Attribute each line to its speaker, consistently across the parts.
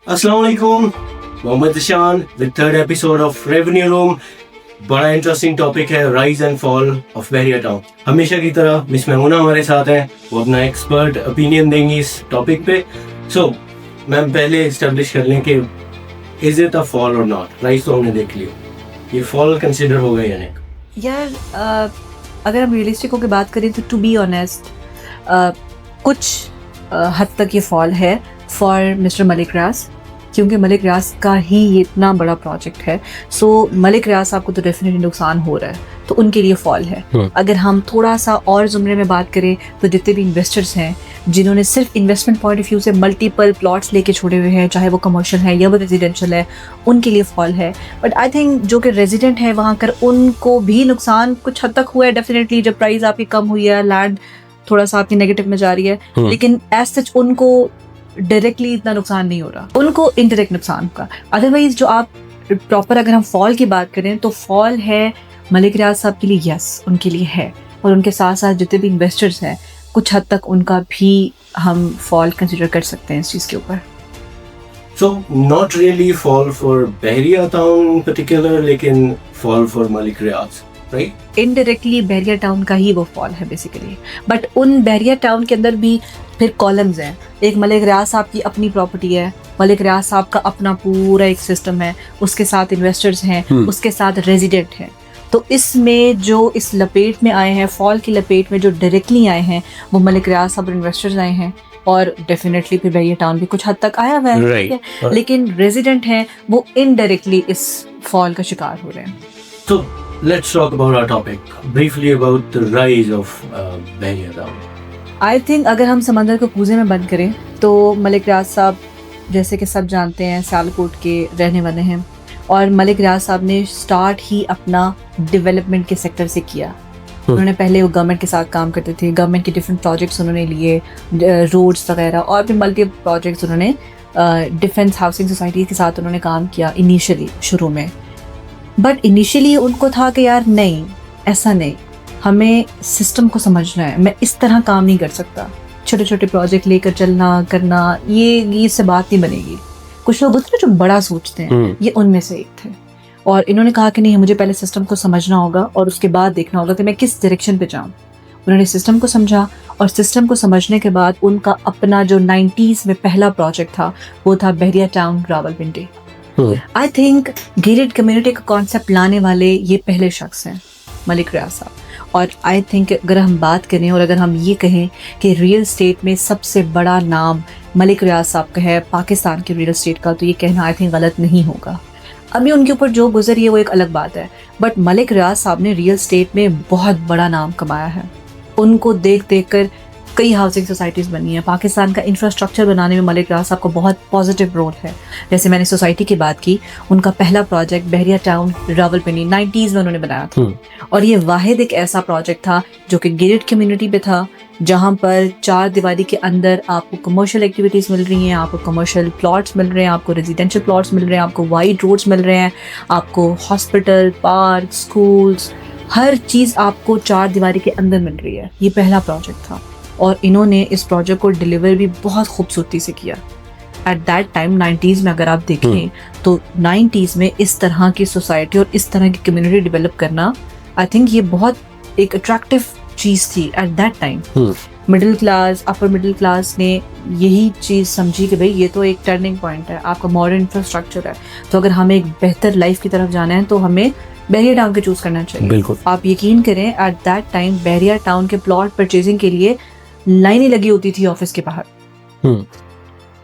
Speaker 1: अस्सलाम वालेकुम, Mohammad Ishan with third episode of Revenue Room. बड़ा इंटरेस्टिंग टॉपिक है rise and fall of Bahria Town. हमेशा की तरह मिस मेमुना हमारे साथ हैं, वो अपना एक्सपर्ट ओपिनियन देंगी इस टॉपिक पे। सो मैम, पहले इस्टेब्लिश कर लें कि इज इट अ फॉल और नॉट। राइज तो हमने देख लिया, ये फॉल कंसिडर होगा या नहीं?
Speaker 2: यार अगर हम रियलिस्टिक होकर बात करें तो टू बी ऑनेस्ट कुछ हद तक ये फॉल है फॉर मिस्टर मलिक रियाज, क्योंकि मलिक रियाज का ही ये इतना बड़ा प्रोजेक्ट है। सो मलिक रियाज साहब को तो डेफिनेटली नुकसान हो रहा है, तो उनके लिए फॉल है। अगर हम थोड़ा सा और जुमरे में बात करें तो जितने भी इन्वेस्टर्स हैं जिन्होंने सिर्फ इन्वेस्टमेंट पॉइंट ऑफ व्यू से मल्टीपल प्लॉट्स लेके छोड़े हुए हैं, चाहे वो कमर्शियल है या वो रेजिडेंशियल है, उनके लिए फॉल है। बट आई थिंक जो कि रेजिडेंट है वहाँ कर उनको भी नुकसान कुछ हद तक हुआ है डेफिनेटली, जब प्राइस आपकी कम हुई है, लैंड थोड़ा सा आपकी नेगेटिव में जा रही है, लेकिन एज सच उनको डायरेक्टली इतना नुकसान नहीं हो रहा, उनको इनडायरेक्ट नुकसान होगा। अदरवाइज जो आप प्रॉपर अगर हम फॉल की बात करें तो फॉल है मलिक रियाज साहब के लिए, यस उनके लिए है, और उनके साथ साथ जितने भी इन्वेस्टर्स हैं कुछ हद तक उनका भी हम फॉल कंसिडर कर सकते हैं इस चीज़ के ऊपर।
Speaker 1: So not really fall for Bahria Town in particular, लेकिन fall for Malik Riaz, right?
Speaker 2: Indirectly Bahria Town का ही वो फॉल है बेसिकली। बट उन बहरिया टाउन के अंदर भी फिर कॉलम्स हैं। एक मलिक रियाज साहब की अपनी प्रॉपर्टी है, मलिक रियाज साहब का अपना पूरा एक सिस्टम है, उसके साथ इन्वेस्टर्स हैं, उसके साथ रेजिडेंट हैं। तो इसमें जो इस लपेट में आए हैं, फॉल की लपेट में जो डायरेक्टली आए हैं वो मलिक रियाज साहब और इन्वेस्टर्स आए हैं, और डेफिनेटली फिर बहरिया टाउन भी कुछ हद तक आया हुआ है, ठीक है? लेकिन रेजिडेंट हैं वो इनडायरेक्टली इस फॉल का शिकार हो रहे हैं।
Speaker 1: So let's talk about our topic briefly about the rise of Bahria town.
Speaker 2: I think अगर हम समंदर को कूजे में बंद करें तो मलिक रियाज साहब जैसे कि सब जानते हैं सियालकोट के रहने वाले हैं, और मलिक रियाज साहब ने स्टार्ट ही अपना डेवलपमेंट के सेक्टर से किया। उन्होंने पहले वो गवर्नमेंट के साथ काम करते थे, गवर्नमेंट के डिफरेंट प्रोजेक्ट्स उन्होंने लिए, रोड्स वगैरह, और भी मल्टी प्रोजेक्ट्स उन्होंने डिफेंस हाउसिंग सोसाइटी के साथ उन्होंने काम किया इनिशियली शुरू में। बट इनिशियली उनको था कि यार नहीं, ऐसा नहीं, हमें सिस्टम को समझना है, मैं इस तरह काम नहीं कर सकता, छोटे छोटे प्रोजेक्ट लेकर चलना करना ये इससे बात नहीं बनेगी। कुछ लोग होते हैं जो बड़ा सोचते हैं, ये उनमें से एक थे, और इन्होंने कहा कि नहीं, मुझे पहले सिस्टम को समझना होगा और उसके बाद देखना होगा कि मैं किस डायरेक्शन पे जाऊँ। उन्होंने सिस्टम को समझा, और सिस्टम को समझने के बाद उनका अपना जो 90s में पहला प्रोजेक्ट था वो था Bahria town Rawalpindi. I think gated community का कॉन्सेप्ट लाने वाले ये पहले शख्स हैं मलिक रियाज साहब। और आई थिंक अगर हम बात करें और अगर हम ये कहें कि रियल एस्टेट में सबसे बड़ा नाम मलिक रियाज साहब का है पाकिस्तान के रियल एस्टेट का, तो ये कहना आई थिंक गलत नहीं होगा। अभी उनके ऊपर जो गुजरी है वो एक अलग बात है, बट मलिक रियाज साहब ने रियल एस्टेट में बहुत बड़ा नाम कमाया है। उनको देख देख कर कई हाउसिंग सोसाइटीज़ बनी हैं। पाकिस्तान का इंफ्रास्ट्रक्चर बनाने में मलिक रियाज साहब का बहुत पॉजिटिव रोल है। जैसे मैंने सोसाइटी की बात की, उनका पहला प्रोजेक्ट बहरिया टाउन रावलपिंडी 90s में उन्होंने बनाया था, और ये वाहिद एक ऐसा प्रोजेक्ट था जो कि गेटेड कम्युनिटी पे था, जहाँ पर 4 दीवारी के अंदर आपको कमर्शियल एक्टिविटीज़ मिल रही हैं, आपको कमर्शियल प्लॉट्स मिल रहे हैं, आपको रेजिडेंशियल प्लॉट्स मिल रहे हैं, आपको वाइड रोड्स मिल रहे हैं, आपको हॉस्पिटल, पार्क, स्कूल्स, हर चीज़ आपको 4 दीवारी के अंदर मिल रही है। ये पहला प्रोजेक्ट था, और इन्होंने इस प्रोजेक्ट को डिलीवर भी बहुत खूबसूरती से किया। एट दैट टाइम 90s में अगर आप देखें तो 90s में इस तरह की सोसाइटी और इस तरह की कम्युनिटी डेवलप करना, आई थिंक ये बहुत एक अट्रैक्टिव चीज़ थी eight that time. Middle class, upper middle class ने यही चीज़ समझी कि भाई ये तो एक टर्निंग पॉइंट है, आपका मॉडर्न इंफ्रास्ट्रक्चर है, तो अगर हमें एक बेहतर लाइफ की तरफ जाना है तो हमें बहरिया टाउन को चूज़ करना चाहिए।
Speaker 1: बिल्कुल।
Speaker 2: आप यकीन करें eight that time Bahria town के प्लॉट परचेजिंग के लिए लाइनें लगी होती थी ऑफिस के बाहर।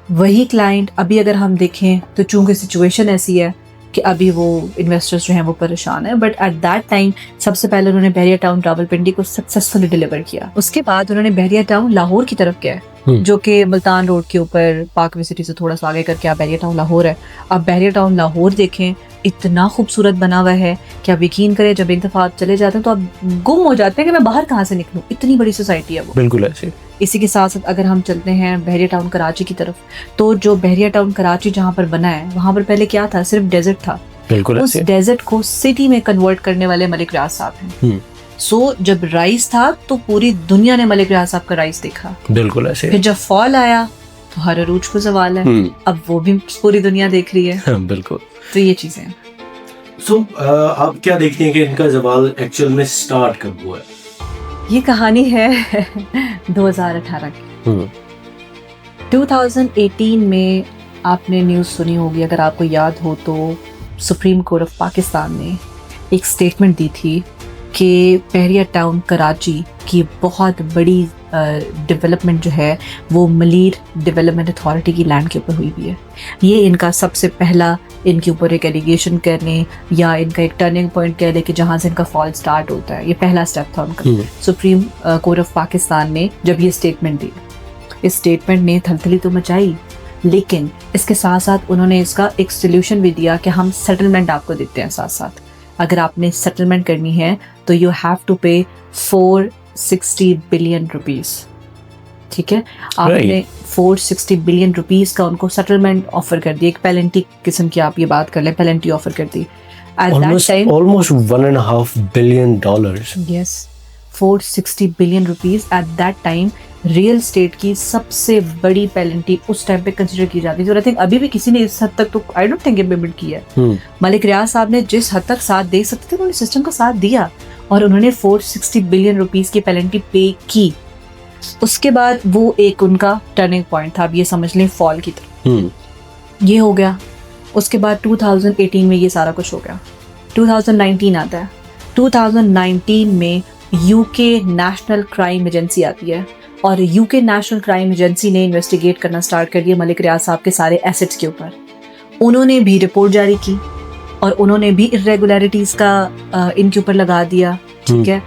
Speaker 2: वही क्लाइंट अभी अगर हम देखें तो चूंकि सिचुएशन ऐसी है कि अभी वो इन्वेस्टर्स जो हैं वो परेशान है, बट एट दैट टाइम सबसे पहले उन्होंने बहरिया टाउन रावलपिंडी को सक्सेसफुली डिलीवर किया। उसके बाद उन्होंने बहरिया टाउन लाहौर की तरफ किया, जो कि मुल्तान रोड के ऊपर पार्कवे सिटी से थोड़ा सा आगे करके आप बहरिया टाउन लाहौर है। आप बहरिया टाउन लाहौर देखें, इतना खूबसूरत बना हुआ है कि आप यकीन करें जब एक दफ़ा आप चले जाते हैं तो आप गुम हो जाते हैं कि मैं बाहर कहाँ से निकलूँ, इतनी बड़ी सोसाइटी है वो।
Speaker 1: बिल्कुल ऐसे।
Speaker 2: इसी के साथ साथ अगर हम चलते हैं बहरिया टाउन कराची की तरफ, तो जो बहरिया टाउन कराची जहाँ पर बना है वहाँ पर पहले क्या था, सिर्फ डेजर्ट था।
Speaker 1: बिल्कुल।
Speaker 2: उस डेजर्ट को सिटी में कन्वर्ट करने वाले मलिक रियाज साहब हैं। सो जब राइस था तो पूरी दुनिया ने मलिक रियाज साहब का राइस देखा।
Speaker 1: बिल्कुल ऐसे।
Speaker 2: फिर जब फॉल आया तो हर अरूज को सवाल है, अब वो भी पूरी दुनिया देख रही है।
Speaker 1: बिल्कुल।
Speaker 2: तो ये चीजें हैं।
Speaker 1: सो आप क्या देखते हैं कि इनका जवाल एक्चुअल में स्टार्ट कब हुआ है?
Speaker 2: ये कहानी है 2018 की। 2018 में आपने न्यूज़ सुनी होगी, अगर आपको याद हो तो सुप्रीम कोर्ट ऑफ पाकिस्तान ने एक स्टेटमेंट दी थी कि बहरिया टाउन कराची की बहुत बड़ी डेवलपमेंट जो है वो मलीर डेवलपमेंट अथॉरिटी की लैंड के ऊपर हुई हुई है। ये इनका सबसे पहला इनके ऊपर एक एलिगेशन करने या इनका एक टर्निंग पॉइंट कह ले कि जहाँ से इनका फॉल स्टार्ट होता है, ये पहला स्टेप था उनका। सुप्रीम कोर्ट ऑफ पाकिस्तान ने जब ये स्टेटमेंट दी, इस स्टेटमेंट ने थलथली तो मचाई, लेकिन इसके साथ साथ उन्होंने इसका एक सोल्यूशन भी दिया कि हम सेटलमेंट आपको देते हैं साथ साथ। अगर आपने सेटलमेंट करनी है तो यू हैव टू पे 460 बिलियन रुपीस। ठीक है, आपने 460 बिलियन रुपीस का उनको सेटलमेंट ऑफर कर दिया। एक पेनल्टी किस्म की आप ये बात कर लें, पेनल्टी ऑफर कर दी। At that time
Speaker 1: almost $1.5 billion।
Speaker 2: Yes, 460 billion rupees at that time real estate की सबसे बड़ी पेनल्टी उस टाइम पे कंसिडर की जाती थी। और आई थिंक अभी भी किसी ने इस हद तक तो आई डोंट थिंक पेमेंट किया है। मलिक रियाज साहब ने जिस हद तक साथ दे सकते थे उन्होंने सिस्टम का साथ दिया और उन्होंने 460 बिलियन रुपीस की पेनल्टी पे की। उसके बाद वो एक उनका टर्निंग पॉइंट था, अब ये समझ लें फॉल की तरफ। ये हो गया। उसके बाद 2018 में ये सारा कुछ हो गया। 2019 आता है। 2019 में यूके नेशनल क्राइम एजेंसी आती है और यूके नेशनल क्राइम एजेंसी ने इन्वेस्टिगेट करना स्टार्ट कर दिया मलिक रियाज साहब के सारे एसेट्स के ऊपर। उन्होंने भी रिपोर्ट जारी की और उन्होंने भी इरेगुलरिटीज़ का इनके ऊपर लगा दिया। ठीक है,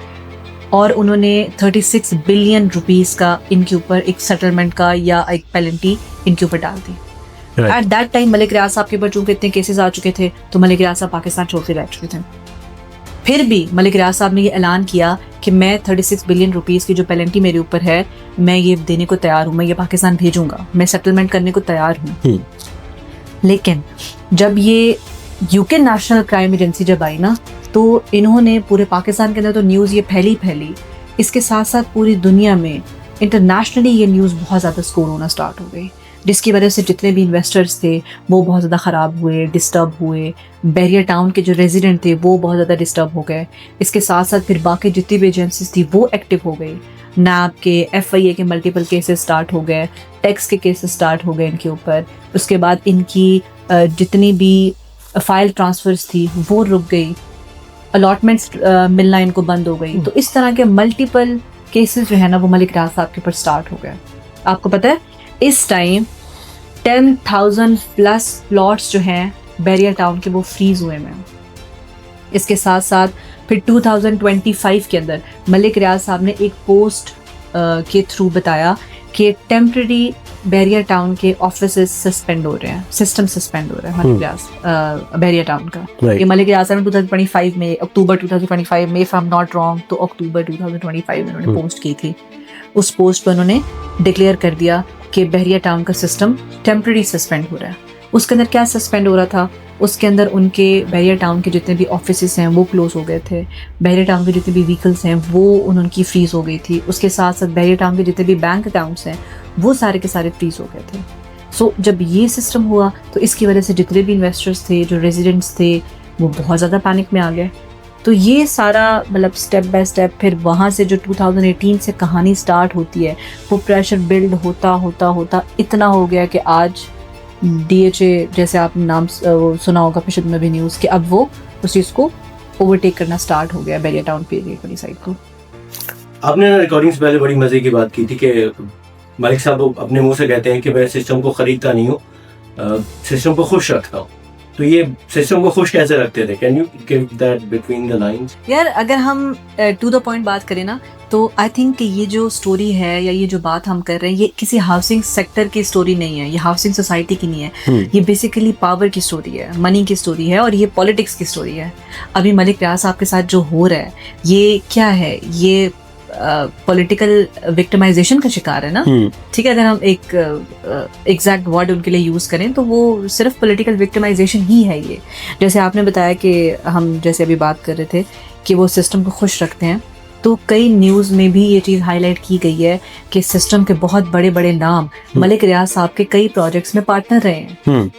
Speaker 2: और उन्होंने 36 बिलियन रुपीस का इनके ऊपर एक सेटलमेंट का या एक पेनल्टी इनके ऊपर डाल दी। एट दैट टाइम मलिक रियाज साहब के ऊपर चूंकि इतने केसेस आ चुके थे तो मलिक रियाज साहब पाकिस्तान छोड़ के रह चुके थे। फिर भी मलिक रियाज साहब ने ये ऐलान किया कि मैं 36 बिलियन रुपीस की जो पेनल्टी मेरे ऊपर है मैं ये देने को तैयार हूँ, मैं ये पाकिस्तान भेजूंगा, मैं सेटलमेंट करने को तैयार हूँ। लेकिन जब ये यूके नेशनल क्राइम एजेंसी जब आई ना तो इन्होंने पूरे पाकिस्तान के अंदर तो न्यूज़ ये फैली, इसके साथ साथ पूरी दुनिया में इंटरनेशनली ये न्यूज़ बहुत ज़्यादा स्कोर होना स्टार्ट हो गई, जिसकी वजह से जितने भी इन्वेस्टर्स थे वो बहुत ज़्यादा ख़राब हुए, डिस्टर्ब हुए। बहरिया टाउन के जो रेजिडेंट थे वो बहुत ज़्यादा डिस्टर्ब हो गए। इसके साथ साथ फिर बाकी जितनी भी एजेंसीज थी वो एक्टिव हो गई। नैब के, FIA के मल्टीपल केसेस स्टार्ट हो गए, टैक्स के केसेस स्टार्ट हो गए इनके ऊपर। उसके बाद इनकी जितनी भी फाइल ट्रांसफर्स थी वो रुक गई, अलॉटमेंट्स मिलना इनको बंद हो गई। तो इस तरह के मल्टीपल केसेस जो है ना वो मलिक रियाज साहब के ऊपर स्टार्ट हो गए। आपको पता है इस टाइम 10,000 प्लस प्लॉट्स जो हैं बहरिया टाउन के वो फ्रीज हुए हैं। इसके साथ साथ फिर 2025 के अंदर मलिक रियाज साहब ने एक पोस्ट के थ्रू बताया कि टेम्पररी बहरिया टाउन के ऑफिसेस सस्पेंड हो रहे हैं, सिस्टम सस्पेंड हो रहा है मलिक रियाज बहरिया टाउन का। ये मलिक रियाज साहब ने 2025 में, अक्टूबर 2025 में, if I am not wrong तो अक्टूबर 2025 में उन्होंने पोस्ट की थी। उस पोस्ट पर उन्होंने डिक्लेयर कर दिया कि बहरिया टाउन का सिस्टम टेम्पररी सस्पेंड हो रहा है। उसके अंदर क्या सस्पेंड हो रहा था? उसके अंदर उनके बहरिया टाउन के जितने भी ऑफिसेस हैं वो क्लोज हो गए थे, बहरिया टाउन के जितने भी व्हीकल्स हैं वो उनकी फ्रीज हो गई थी। उसके साथ साथ बहरिया टाउन के जितने भी बैंक अकाउंट्स हैं वो सारे के सारे फ्रीज हो गए थे। सो जब ये सिस्टम हुआ तो इसकी वजह से जितने भी इन्वेस्टर्स थे, जो रेजिडेंट्स थे, वो बहुत ज़्यादा पैनिक में आ गए। तो ये सारा मतलब स्टेप बाय स्टेप फिर वहाँ से जो 2018 से कहानी स्टार्ट होती है वो प्रेशर बिल्ड होता होता होता इतना हो गया कि आज DHA जैसे आपने नाम सुना होगा पिछले में भी न्यूज़ कि अब वो उस चीज़ को ओवरटेक करना स्टार्ट हो गया बहरिया टाउन पे वाली साइड को।
Speaker 1: आपने ना रिकॉर्डिंग से पहले बड़ी मजे की बात की थी कि मलिक साहब अपने मुंह से कहते हैं कि मैं सिस्टम को खरीदता नहीं हूँ, सिस्टम को खुश रखता हूँ। तो ये सिस्टम को खुश कैसे रखते थे? Can you give that between the lines?
Speaker 2: यार अगर हम टू द पॉइंट बात करें ना तो आई थिंक कि ये जो स्टोरी है या ये जो बात हम कर रहे हैं ये किसी हाउसिंग सेक्टर की स्टोरी नहीं है, ये हाउसिंग सोसाइटी की नहीं है। ये बेसिकली पावर की स्टोरी है, मनी की स्टोरी है और ये पॉलिटिक्स की स्टोरी है। अभी मलिक रियाज साहब के साथ जो हो रहा है ये क्या है? ये पॉलिटिकल विक्टिमाइजेशन का शिकार है ना। ठीक है, अगर हम एक एग्जैक्ट वर्ड उनके लिए यूज़ करें तो वो सिर्फ पॉलिटिकल विक्टिमाइजेशन ही है ये। जैसे आपने बताया कि हम जैसे अभी बात कर रहे थे कि वो सिस्टम को खुश रखते हैं, तो कई न्यूज़ में भी ये चीज़ हाईलाइट की गई है कि सिस्टम के बहुत बड़े बड़े नाम मलिक रियाज साहब के कई प्रोजेक्ट्स में पार्टनर रहे हैं।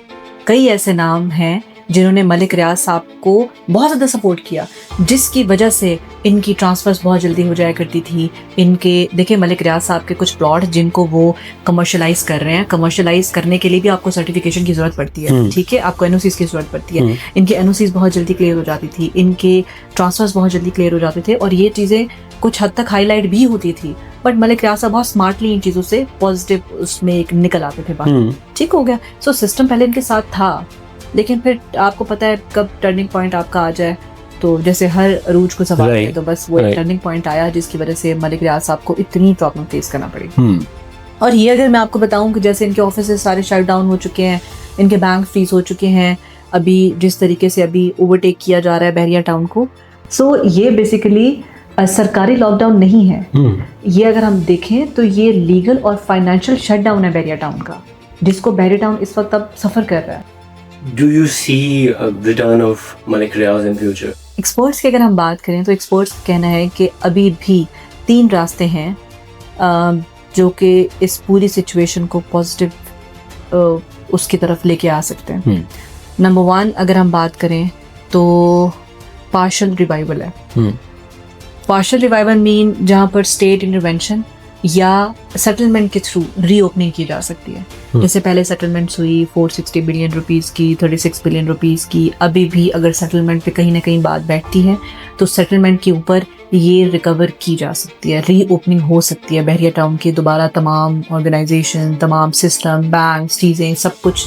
Speaker 2: कई ऐसे नाम हैं जिन्होंने मलिक रियाज साहब को बहुत ज़्यादा सपोर्ट किया, जिसकी वजह से इनकी ट्रांसफर्स बहुत जल्दी हो जाया करती थी। इनके देखिए मलिक रियाज साहब के कुछ प्लॉट जिनको वो कमर्शलाइज कर रहे हैं, कमर्शलाइज करने के लिए भी आपको सर्टिफिकेशन की ज़रूरत पड़ती है, ठीक है, आपको एनओसीज की ज़रूरत पड़ती है। इनके एनओसीज बहुत जल्दी क्लियर हो जाती थी, इनके ट्रांसफर्स बहुत जल्दी क्लियर हो जाते थे और ये चीज़ें कुछ हद तक हाईलाइट भी होती थी। बट मलिक रियाज साहब बहुत स्मार्टली इन चीज़ों से पॉजिटिव उसमें एक निकल आते थे बाहर। ठीक हो गया। सो सिस्टम पहले इनके साथ था, लेकिन फिर आपको पता है कब टर्निंग पॉइंट आपका आ जाए, तो जैसे हर अरूज को सवाल है, तो बस वो एक टर्निंग पॉइंट आया जिसकी वजह से मलिक रियाज साहब को इतनी प्रॉब्लम फेस करना पड़ी। और ये अगर मैं आपको बताऊं कि जैसे इनके ऑफिस सारे शट डाउन हो चुके हैं, इनके बैंक फ्रीज हो चुके हैं, अभी जिस तरीके से अभी ओवरटेक किया जा रहा है बहरिया टाउन को, सो ये बेसिकली सरकारी लॉकडाउन नहीं है। ये अगर हम देखें तो ये लीगल और फाइनेंशियल शट डाउन है बहरिया टाउन का, जिसको बहरिया टाउन इस वक्त अब सफ़र कर रहा है।
Speaker 1: Do you see a return of Malik Riaz in future?
Speaker 2: Experts की अगर हम बात करें तो एक्सपर्ट्स का कहना है कि अभी भी 3 रास्ते हैं जो कि इस पूरी सिचुएशन को पॉजिटिव उसकी तरफ लेके आ सकते हैं। नंबर 1 अगर हम बात करें तो पार्शल रिवाइवल है। पार्शल रिवाइवल मीन जहाँ पर स्टेट इंटरवेंशन या सेटलमेंट के थ्रू रीओपनिंग की जा सकती है। जैसे पहले सेटलमेंट्स हुई 460 बिलियन रुपीस की, 36 बिलियन रुपीस की। अभी भी अगर सेटलमेंट पे कहीं ना कहीं बात बैठती है तो सेटलमेंट के ऊपर ये रिकवर की जा सकती है, रीओपनिंग हो सकती है बहरिया टाउन की। दोबारा तमाम ऑर्गेनाइजेशन, तमाम सिस्टम, बैंक, चीज़ें सब कुछ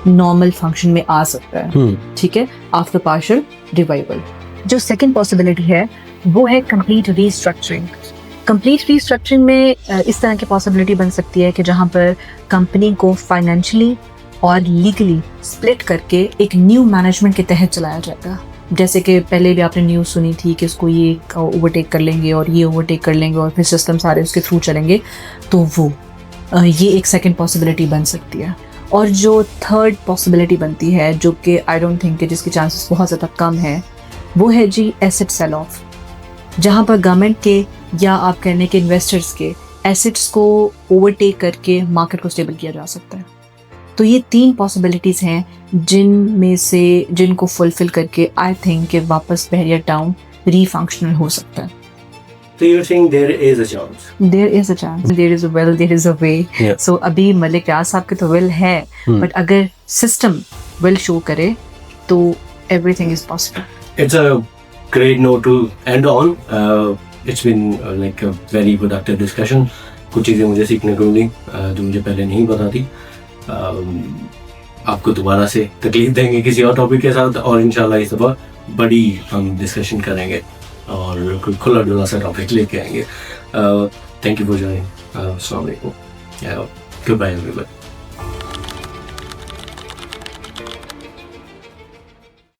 Speaker 2: नॉर्मल फंक्शन में आ सकता है। ठीक है, आफ्टर पार्शल रिवाइवल। जो सेकेंड पॉसिबिलिटी है वो है कंप्लीट रीस्ट्रक्चरिंग। कंप्लीट रीस्ट्रक्चरिंग में इस तरह की पॉसिबिलिटी बन सकती है कि जहाँ पर कंपनी को फाइनेंशियली और लीगली स्प्लिट करके एक न्यू मैनेजमेंट के तहत चलाया जाएगा। जैसे कि पहले भी आपने न्यूज़ सुनी थी कि इसको ये ओवरटेक कर लेंगे और ये ओवरटेक कर लेंगे और फिर सिस्टम सारे उसके थ्रू चलेंगे, तो वो ये एक सेकेंड पॉसिबिलिटी बन सकती है। और जो थर्ड पॉसिबिलिटी बनती है, जो कि आई डोंट थिंक कि जिसकी चांसेस बहुत ज़्यादा कम है, वो है जी एसेट सेल ऑफ, जहाँ पर गवर्नमेंट के या आप कहने के इन्वेस्टर्स के एसेट्स को ओवरटेक करके मार्केट को स्टेबल किया जा सकता है। तो ये 3 पॉसिबिलिटीज़ हैं जिनमें से जिनको फुलफिल करके आई थिंक कि वापस बहरिया टाउन रीफंक्शनल हो सकता है।
Speaker 1: So you're saying there is a chance?
Speaker 2: There is a chance. There is a will, there is a way.
Speaker 1: Yeah.
Speaker 2: So अभी मलिक रियाज साहब के तो विल है, बट अगर सिस्टम विल शो करे तो everything is possible.
Speaker 1: It's a great note to end on. It's been like a very productive discussion. कुछ चीज़ें मुझे सीखने को मिली जो मुझे पहले नहीं पता थी। आपको दोबारा से तकलीफ देंगे किसी और टॉपिक के साथ, और इंशाल्लाह इस दफ़ा बड़ी हम डिस्कशन करेंगे और कोई खुला डुला सा टॉपिक लेके आएंगे। Thank you for joining. अस्सलाम वालेकुम। Goodbye everyone.